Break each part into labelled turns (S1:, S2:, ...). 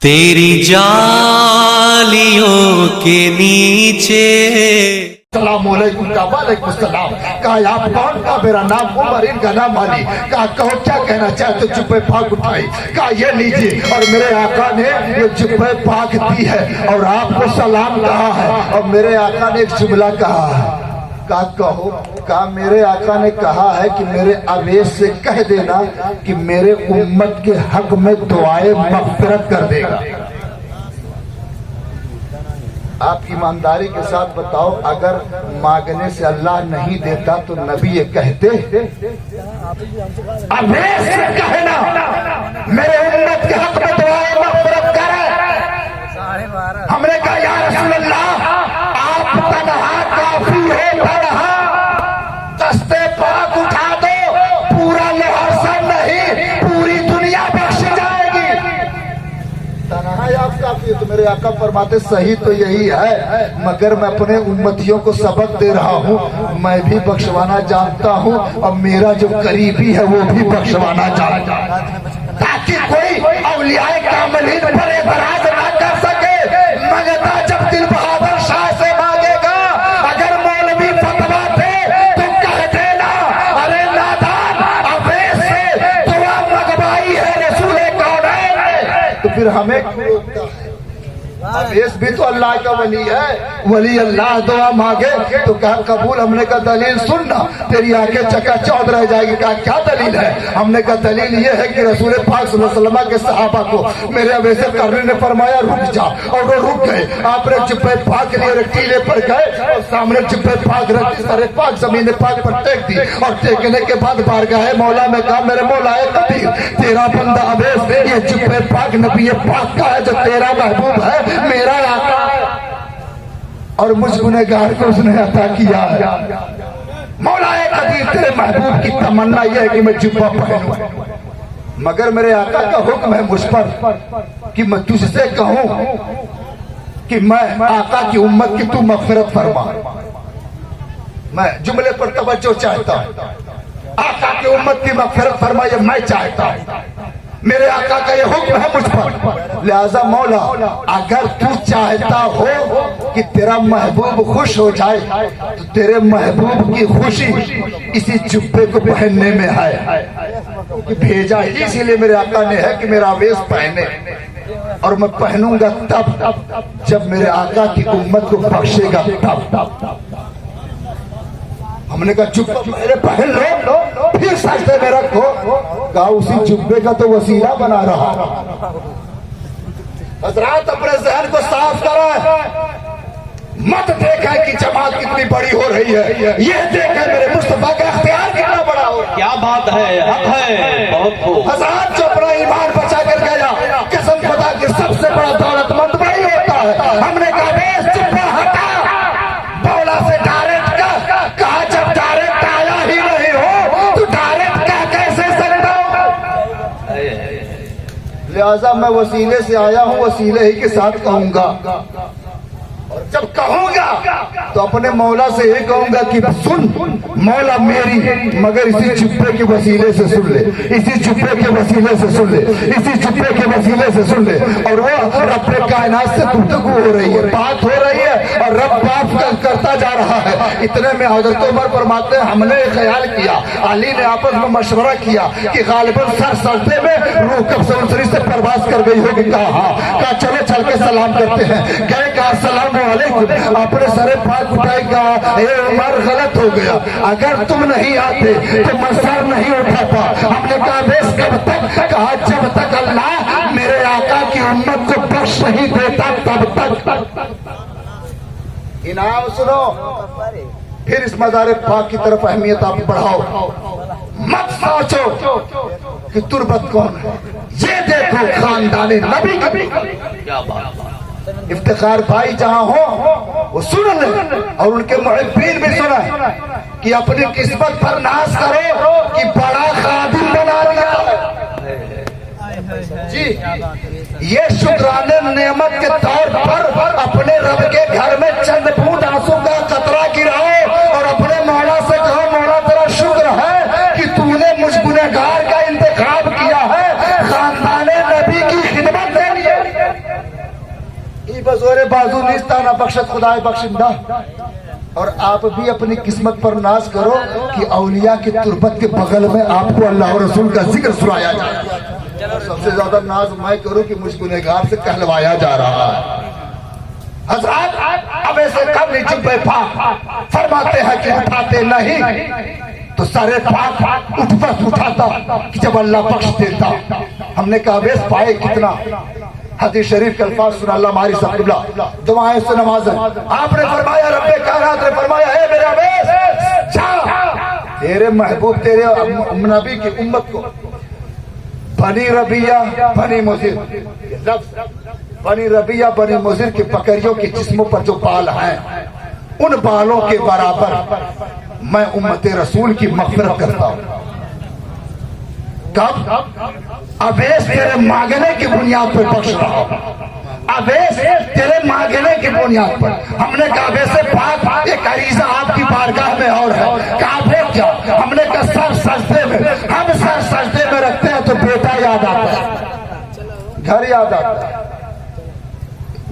S1: تیری جالیوں کے نیچے
S2: السلام علیکم کا وعلیکم السلام کہا آپ کون؟ کا میرا نام عمر، ان کا نام علی۔ کہا کہو کیا کہنا چاہتے؟ جبے پاک اٹھائی، کہا یہ لیجیے، اور میرے آقا نے یہ جبے پاک دی ہے اور آپ کو سلام کہا ہے، اور میرے آقا نے ایک جملہ کہا ہے۔ کہا کہو، کہا میرے آقا نے کہا ہے کہ میرے اویس سے کہہ دینا کہ میرے امت کے حق میں دعائیں مغفرت کر دے گا۔ آپ ایمانداری کے ساتھ بتاؤ، اگر مانگنے سے اللہ نہیں دیتا تو نبی یہ کہتے؟ اویس سے کہنا میرے امت کے حق میں دعائیں مغفرت کرے۔ ہم نے کہا یا رسول اللہ آپ تنہا کافی ہے، تنہا دستے پاک اٹھا دو، پورا لحاظ نہیں پوری دنیا بخش جائے گی۔ تنہا آپ کافی ہے تو میرے آقا فرماتے صحیح تو یہی ہے، مگر میں اپنے امتیوں کو سبق دے رہا ہوں، میں بھی بخشوانا جانتا ہوں اور میرا جو قریبی ہے وہ بھی بخشوانا جانتا ہے، تاکہ کوئی اولیاء کاملین پر اعتراض نہ کر سکے۔ مگتا جب دل بہادر شاہ سے مانگے گا، اگر مولوی فتوا دے تو کہہ دینا ارے نادان اویس سے دعا منگوائی ہے رسول کونین نے، تو پھر ہمیں اویس بھی تو اللہ کا ولی ہے، ولی اللہ دعا مانگے تو کہا قبول۔ ہم نے کہا دلیل سننا، تیری آنکھیں چکا چوندھ رہ جائے گی۔ کہا کیا دلیل ہے؟ ہم نے کہا دلیل یہ ہے کہ رسول پاک صلی اللہ علیہ وسلم کے صحابہ کو میرے اویس قرنی نے فرمایا رک جا، اور وہ رک گئے۔ آپ نے جبے پاک لیے اور ٹیلے پر گئے اور سامنے جبے پاک رکھی، سر پاک زمین پاک پر ٹیک دی، اور ٹیکنے کے بعد بارگاہ مولا میں کہا میرے مولا قدیر تیرا بندہ اویس یہ جبے پاک نبی پاک کا ہے جو تیرا محبوب ہے، میرا آقا ہے، اور مجھ گنہگار کو اس نے عطا کیا ہے۔ مولا قدیر تیرے محبوب کی تمنا یہ ہے کہ میں جبہ پہنوں، مگر میرے آقا کا حکم ہے مجھ پر کہ میں تجھ سے کہوں کہ میں آقا کی امت کی تو مغفرت فرما۔ میں جملے پر توجہ چاہتا ہوں، آقا کی امت کی مغفرت فرما یہ میں چاہتا ہوں، میرے آقا کا یہ حکم ہے مجھ پر، لہذا مولا اگر تو چاہتا ہو کہ تیرا محبوب خوش ہو جائے تو تیرے محبوب کی خوشی اسی جبے کو پہننے میں ہے، بھیجا ہی اسی لیے میرے آقا نے ہے کہ میرا اویس پہنے، اور میں پہنوں گا تب جب میرے آقا کی امت کو بخشے گا تب۔ ہم نے کہا جبہ میرے پہن لو، پھر سجدے میں رکھو۔ کہا اسی جبے کا تو وسیلہ بنا رہا۔ حضرات اپنے ذہن کو صاف کریں، مت دیکھیں کہ جماعت کتنی بڑی ہو رہی ہے، یہ دیکھیں میرے مصطفیٰ کا اختیار کتنا بڑا ہو رہا ہے۔
S1: کیا بات ہے، حق ہے، بہت خوب۔
S2: حضرات جو اپنا ایمان بچا کر گیا، قسم خدا کی سب سے بڑا دولت مند وہی ہوتا ہے۔ ہم نے کہا بیس جبہ ہٹا، مولا سے ڈائریکٹ کہا جب ڈائریکٹ آیا ہی نہیں ہو تو ڈائریکٹ کیا کیسے سکتا ہوں؟ لہذا میں وسیلے سے آیا ہوں، وسیلے ہی کے ساتھ کہوں گا، اور جب کہوں گا تو اپنے مولا سے یہ کہوں گا کہ سن مولا میری، مگر اسی جبے کے وسیلے سے سن لے، اسی جبے کے وسیلے سے سن لے، اسی جبے کے وسیلے سے سن لے۔ اور وہ رب کائنات سے گفتگو ہو رہی ہے، بات ہو رہی ہے، اور رب بات کرتا جا رہا ہے۔ اتنے میں حضرت عمر فرماتے ہیں ہم نے خیال کیا، علی نے آپس میں مشورہ کیا کہ غالباً سر سجدے میں روح قبض انصری سے پرواز کر گئی ہوگی۔ کہا ہاں، کہا چلو چل کے سلام کرتے ہیں۔ گئے کہا السلام علیکم، اپنے سر پاک اٹھائے، کہا اے عمر غلط ہو گیا، اگر تم نہیں آتے تو میں سر نہیں اٹھاتا۔ ہم نے کہا بیس کب تک؟ کہا جب تک اللہ میرے آقا کی امت کو بخش نہیں دیتا تب تک۔ انعام سنو، پھر اس مزار پاک کی طرف اہمیت آپ بڑھاؤ، مت سوچو کہ تربت کون ہے، یہ دیکھو خاندان نبی کی۔
S1: کیا بات ہے،
S2: افتخار بھائی جہاں ہو وہ سن لیں، اور ان کے محبین بھی سنیں کہ اپنی قسمت پر ناز کرو کہ بڑا خادم بنا لیا جی۔ یہ شکرانے نعمت کے طور پر اپنے رب کے گھر میں چند بوند آنسو کا قطرہ گراؤ، اور اپنے مولا سے کہو مولا تیرا شکر ہے کہ تو نے مجھ گنہگار کا انتخاب کیا ہے خاندان نبی کی خدمت کے لیے۔ ای بزور بازو نیستا نہ بخشت خدای بخشندہ. اور آپ بھی اپنی قسمت پر ناز کرو کہ اولیاء کی تربت کے بغل میں آپ کو اللہ اور رسول کا ذکر سنایا جائے. سب سے زیادہ ناز میں کروں کہ مجھ گنہگار سے کہلوایا جا رہا ہے. حضرات اب ایسے قبل جبے پاک فرماتے ہیں کہ اٹھاتے نہیں تو سارے پاک اٹھاتا کہ جب اللہ بخش دیتا. ہم نے کہا اویس پائے کتنا. حدیث شریف کے الفاظ سن اللہ ہماری سب قبلہ دعائیں سے نوازیں. آپ نے فرمایا رب کائنات نے فرمایا اے میرے اویس جا تیرے محبوب تیرے نبی کی امت کو بنی ربیہ بنی مضر لفظ بنی ربیہ بنی مضر کی بکریوں کے جسموں پر جو بال ہیں ان بالوں کے برابر میں امت رسول کی مغفرت کرتا ہوں. کب؟ اویس تیرے مانگنے کی بنیاد پر بخش رہا ہوں. اویس تیرے مانگنے کی بنیاد پر. ہم نے کہا اویس پاک ایک عریضہ آپ کی بارگاہ میں اور ہے. کہا پھر کیا؟ ہم نے کہا سر سجدے میں. ہم سر سجدے میں رکھتے ہیں تو بیٹا یاد آتا ہے, گھر یاد آتا ہے,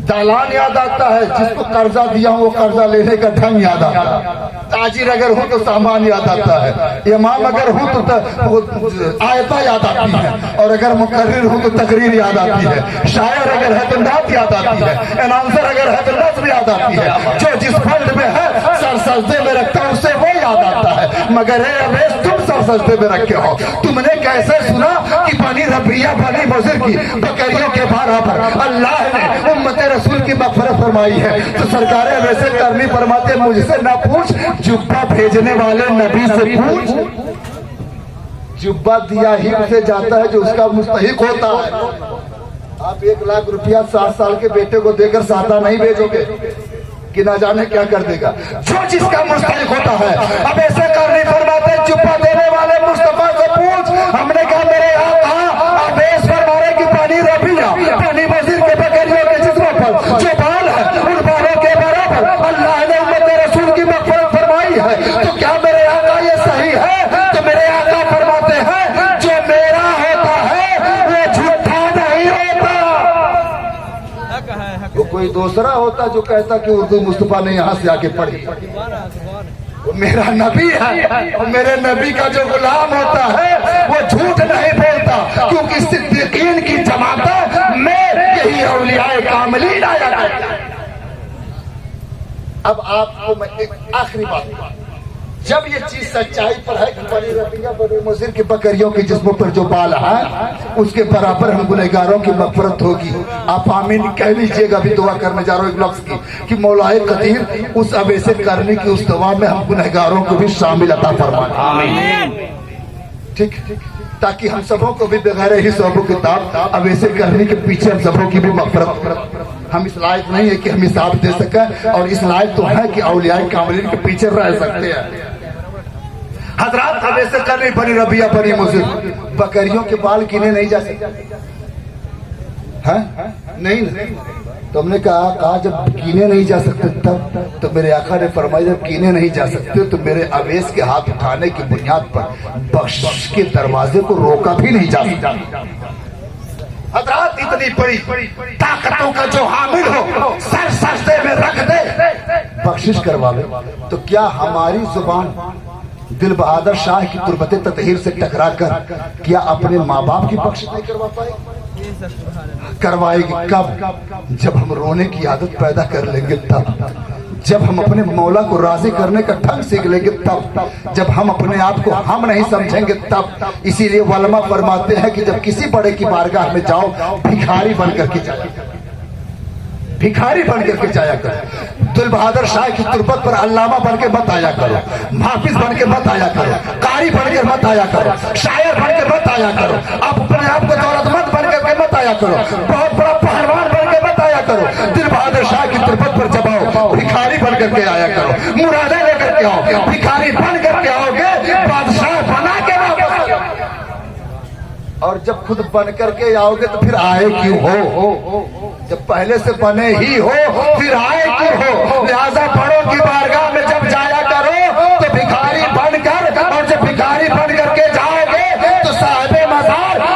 S2: دالان یاد آتا ہے, جس کو قرضہ دیا ہوں وہ قرضہ لینے کا ڈھنگ یاد آتا ہے, تاجر اگر ہوں تو سامان یاد آتا ہے, امام اگر ہوں تو آیتیں یاد آتی ہیں, اور اگر مقرر ہوں تو تقریر یاد آتی ہے, شاعر اگر ہے تو نعت یاد آتی ہے, اناؤنسر اگر ہے تو نظم یاد آتی ہے. جو جس فیلڈ میں ہے سر سجدے میں رکھتا ہے اسے وہ یاد آتا ہے. مگر اے اویس تم سر سجدے میں رکھے ہو. تم نے کیسے سنا کہ بنی ربیہ بنی مضر کی بکریوں کے برابر اللہ نے امت رسول کی مغفرت فرمائی ہے. تو سرکار ویسے کرنی فرماتے مجھ سے نہ پوچھ, جبہ بھیجنے والے نبی سے پوچھ. جبہ دیا ہی اسے جاتا ہے جو اس کا مستحق ہوتا ہے. آپ 1 لاکھ روپیہ 7 سال کے بیٹے کو دے کر سادہ نہیں بھیجو گے کہ نہ جانے کیا کر دے گا. جو جس کا مستحق ہوتا ہے. اب ایسے کرنی فرماتے جبہ دینے والے مصطفیٰ سے پوچھ. ہم نے کہا میرے آقا اویس فرمانے کی بنی ربیہ بنی مضر کے بکریوں کے جسموں پر جو بال ہے ان بالوں کے برابر اللہ نے امت رسول کی مغفرت فرمائی ہے. تو کیا میرے آقا یہ صحیح ہے؟ تو میرے آقا فرماتے ہیں جو میرا ہوتا ہے وہ جھوٹا نہیں ہوتا. وہ کوئی دوسرا ہوتا جو کہتا کہ اردو مصطفیٰ نے یہاں سے آ کے پڑھی. وہ میرا نبی ہے, اور میرے نبی کا جو غلام ہوتا ہے وہ جھوٹ نہیں بولتا, کیونکہ صدیقین کی جماعت میں یہی اولیاء کاملین آیا کرتا ہے. اب آپ کو میں ایک آخری بات, جب یہ چیز سچائی پر ہے کہ بنی ربیہ بنی مضر کی بکریوں کے جسموں پر جو بال ہیں اس کے برابر ہم گنہگاروں کی مغفرت ہوگی. آپ آمین کہہ لیجئے گا. بھی دعا کرنے جا رہا ہوں ایک لفظ کی کہ مولا قدیر اس اویس کرنے کی اس دعا میں ہم گنہگاروں کو بھی شامل عطا فرمائے. آمین. ٹھیک, تاکہ ہم سبوں کو بھی بغیر ہی صحب و کتاب اویس کرنے کے پیچھے ہم سبوں کی بھی مغفرت. ہم اس لائق نہیں ہے کہ ہم حساب دے سکیں, اور اس لائق تو ہے کہ اولیاء کاملین کے پیچھے رہ سکتے ہیں. حضرات اویس کرنی بنی ربیہ بنی مضر بکریوں کے بال گنے نہیں جا سکتے نہیں. تو ہم نے کہا جب گینے نہیں جا سکتے تب تو میرے آقا نے فرمایا جب گینے نہیں جا سکتے تو میرے اویس کے ہاتھ اٹھانے کی بنیاد پر بخشش کے دروازے کو روکا بھی نہیں جا سکتا. حضرات اتنی بڑی طاقتوں کا جو حامل ہو سر سجدے میں رکھ دے بخشش کرواوے, تو کیا ہماری زبان دل بہادر شاہ کی تربت تطہیر سے ٹکرا کر کیا اپنے ماں باپ کی بخشش نہیں کروا پائے؟ کروائے گی. کب؟ جب ہم رونے کی عادت پیدا کر لیں گے تب. جب ہم اپنے مولا کو راضی کرنے کا ڈھنگ سیکھ لیں گے تب. جب ہم اپنے آپ کو ہم نہیں سمجھیں گے تب. اسی لیے علماء فرماتے ہیں کہ جب کسی بڑے کی بارگاہ میں جاؤ بھکاری بن کر کے جایا کرو, بھکاری بن کر کے جایا کرو. دل بہادر شاہ کی تربت پر علامہ بن کے مت آیا کرو, حافظ بن کے مت آیا کرو, قاری بن کے مت آیا کرو, شاعر بن کے مت آیا کرو, آپ اپنے آپ کو دولت مند بن کر کے مت آیا کرو, بہت بڑا پہلوان بن کے مت آیا کرو. دل بہادر شاہ کی تربت پر جب آؤ بھکاری بن کر کے آیا کرو, مرادیں لے کر کے آؤ, بھکاری بن کر کے آؤ گے بادشاہ بنا کے واپس آؤ. اور جب خود بن کر کے آؤ گے تو پھر آئے کیوں ہو؟ جب پہلے سے بنے ہی ہو پھر آئے کیوں ہو؟ لہذا بڑوں کی بارگاہ میں جب جایا کرو تو بھکاری بن کر, اور جب بھکاری بن کر کے جاؤ گے تو صاحب مزار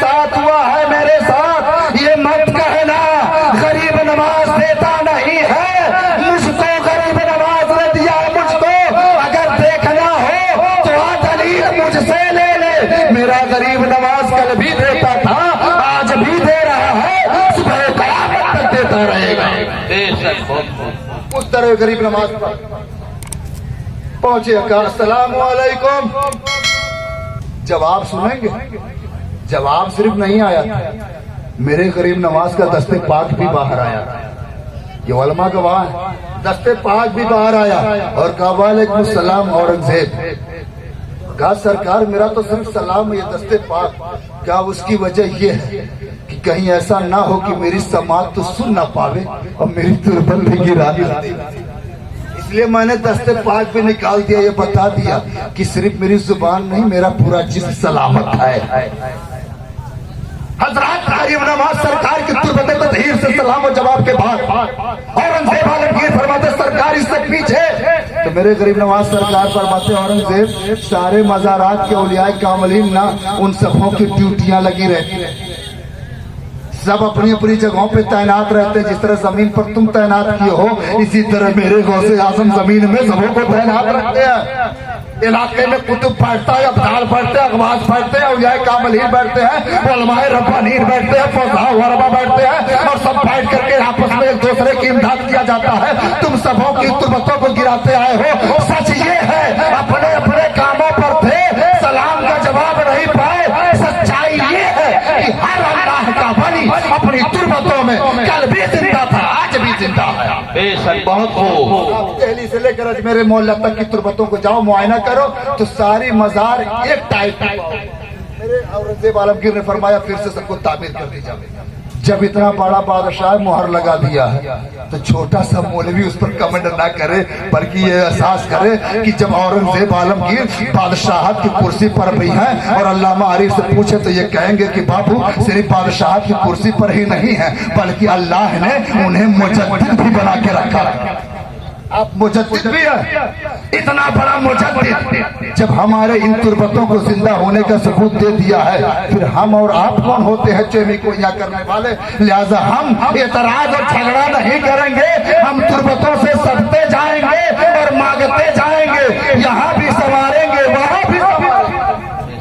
S2: ساتھ ہوا ہے میرے ساتھ. یہ مت کہنا غریب نماز دیتا نہیں ہے. مجھ کو غریب نماز نے دیا ہے مجھ کو. اگر دیکھنا ہو تو آ دلیل مجھ سے لے لے. میرا غریب نماز کل بھی دیتا تھا, آج بھی دے رہا ہے, صبح قیامت تک دیتا رہے گا.
S1: بے شک بہت ہو.
S2: اس طرح غریب نماز پہنچے. السلام علیکم. جواب سنیں گے. جواب صرف نہیں آیا تھا, میرے غریب نواز کا دستے پاک بھی باہر آیا. یہ علماء گواہ ہے. دستے پاک بھی باہر آیا اور کہا وعلیکم السلام اورنگزیب. کہا سرکار میرا تو صرف سلام ہے, یہ دستے پاک. کہا اس کی وجہ یہ ہے کہ کہیں ایسا نہ ہو کہ میری سماعت تو سن نہ پاوے اور میری تربت بھی گرا دے. اس لیے میں نے دستے پاک بھی نکال دیا. یہ بتا دیا کہ صرف میری زبان نہیں, میرا پورا جسم سلامت ہے. حضرات غریب نواز سرکار کی تربت تطہیر سے سلام و جواب کے بعد اورنگزیب عالمگیر فرماتے سرکار اس سے پیچھے. تو میرے غریب نواز سرکار فرماتے اورنگزیب سارے مزارات کے اولیاء کاملین نہ ان سبوں کی ڈیوٹیاں لگی رہتی ہیں, سب اپنی اپنی جگہوں پہ تعینات رہتے ہیں. جس طرح زمین پر تم تعینات کیے ہو اسی طرح میرے غوث اعظم زمین میں سبوں کو تعینات رکھتے ہیں. علاقے میں کتب پڑھتا ہے, ابدال پڑھتے ہیں, اغواز پڑھتے ہیں, اولیاء کاملین بیٹھتے ہیں, علماء ربانین بیٹھتے ہیں, فضلاء وربا بیٹھتے ہیں, اور سب بیٹھ کر کے آپس میں ایک دوسرے کی امداد کیا جاتا ہے. تم سبوں کی تربتوں کو گراتے آئے ہو. سچ یہ ہے اپنے اپنے کاموں پر تھے, سلام کا جواب نہیں پائے. سچائی یہ ہے کہ ہر اللہ کا ولی اپنی تربتوں میں کل بھی زندہ تھا, آج بھی زندہ ہے.
S1: بے شک بہت ہو.
S2: دہلی سے لے کر اجمیر محلہ تک کی تربتوں کو جاؤ معائنہ کرو تو ساری مزار ایک ٹائپ. میرے اورنگزیب عالمگیر نے فرمایا پھر سے سب کو تعمیر کر دی جائے. جب اتنا بڑا بادشاہ مہر لگا دیا ہے تو چھوٹا سا مولوی اس پر کمنٹ نہ کرے, بلکہ یہ احساس کرے کہ جب اورنگزیب عالمگیر بادشاہت کی کرسی پر بھی ہیں اور علامہ عارف سے پوچھے تو یہ کہیں گے کہ بابو صرف بادشاہت کی کرسی پر ہی نہیں ہے بلکہ اللہ نے انہیں مجدد بھی بنا کے رکھا ہے. آپ مجدد بھی ہیں, اتنا بڑا مجدد جب ہمارے ان تربتوں کو زندہ ہونے کا ثبوت دے دیا ہے, پھر ہم اور آپ کون ہوتے ہیں چیمی کو یہاں کرنے والے. لہذا ہم اعتراض اور جھگڑا نہیں کریں گے, ہم تربتوں سے سدتے جائیں گے اور مانگتے جائیں گے. یہاں بھی سنواریں گے, وہاں بھی سنواریں گے.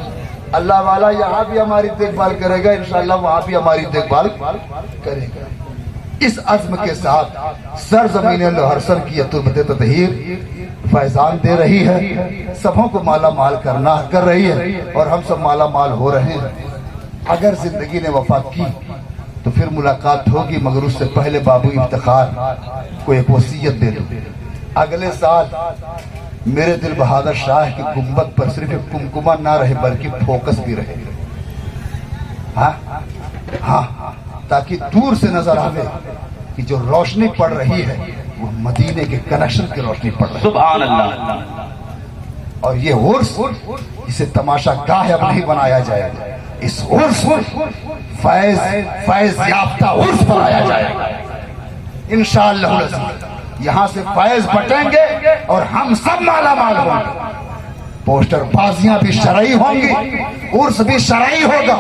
S2: اللہ والا یہاں بھی ہماری دیکھ بھال کرے گا, انشاءاللہ وہاں بھی ہماری دیکھ بھال کرے گا. اس عزم کے ساتھ سرزمین لوہرسر کی یہ تربت تطہیر فیضان دے رہی ہے, سبوں کو مالا مال کر رہی ہے اور ہم سب مالا مال ہو رہے ہیں. اگر زندگی نے وفا کی تو پھر ملاقات ہوگی, مگر اس سے پہلے بابو افتخار کو ایک وصیت دے دو. اگلے سال میرے دل بہادر شاہ کی گنبد پر صرف ایک کمکمہ نہ رہے بلکہ فوکس بھی رہے. ہاں ہاں, تاکہ دور سے نظر آئے کہ جو روشنی پڑ رہی ہے وہ مدینے کے کنیکشن کی روشنی پڑ رہی ہے.
S1: سبحان اللہ.
S2: اور یہ عرس اسے تماشا گاہ اب نہیں بنایا جائے گا, اس عرس فیض یافتہ عرس بنایا جائے گا انشاءاللہ العزیز. یہاں سے فیض بٹیں گے اور ہم سب مالا مال ہوں گے. پوسٹر بازیاں بھی شرعی ہوں گی, عرس بھی شرعی ہوگا,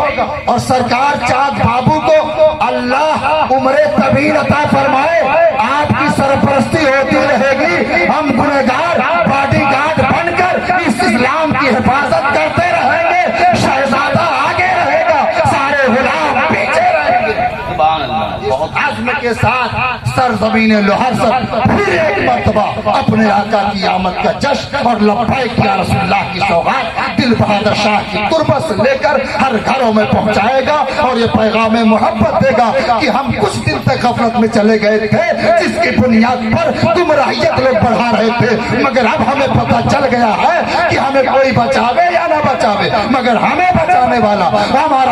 S2: اور سرکار چاند بابو کو اللہ عمر طویل عطا فرمائے. آپ کی سرپرستی ہوتی رہے گی, ہم گنہگار باڈی گارڈ بن کر اس اسلام کی حفاظت کرتے رہیں گے. شہزادہ آگے رہے گا, سارے غلام پیچھے رہیں گے.
S1: سبحان اللہ.
S2: بہت عزم کے ساتھ سرزمین لوہرسر پھر ایک مرتبہ اپنے آقا کی آمد کا جشن اور لبیک یا رسول اللہ کی سوغات دل بہادر شاہ کی تربت سے لے کر ہر گھروں میں پہنچائے گا, اور یہ پیغام محبت دے گا کہ ہم کچھ دن تک غفلت میں چلے گئے تھے جس کی بنیاد پر گمراہیت لوگ بڑھا رہے تھے, مگر اب ہمیں پتہ چل گیا ہے کہ ہمیں کوئی بچاوے یا نہ بچاوے, مگر ہمیں بچانے والا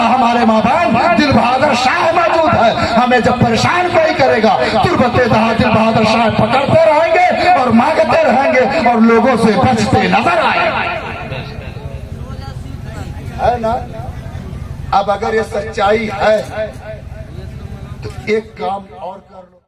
S2: ہمارے مابین دل بہادر شاہ موجود ہے. ہمیں جب پریشان کوئی کرے گا تربت دل بہادر شاہ پکڑتے رہیں گے اور مانگتے رہیں گے اور لوگوں سے بچتے نظر آئے نا. اب اگر یہ سچائی ہے تو ایک کام اور کر لو.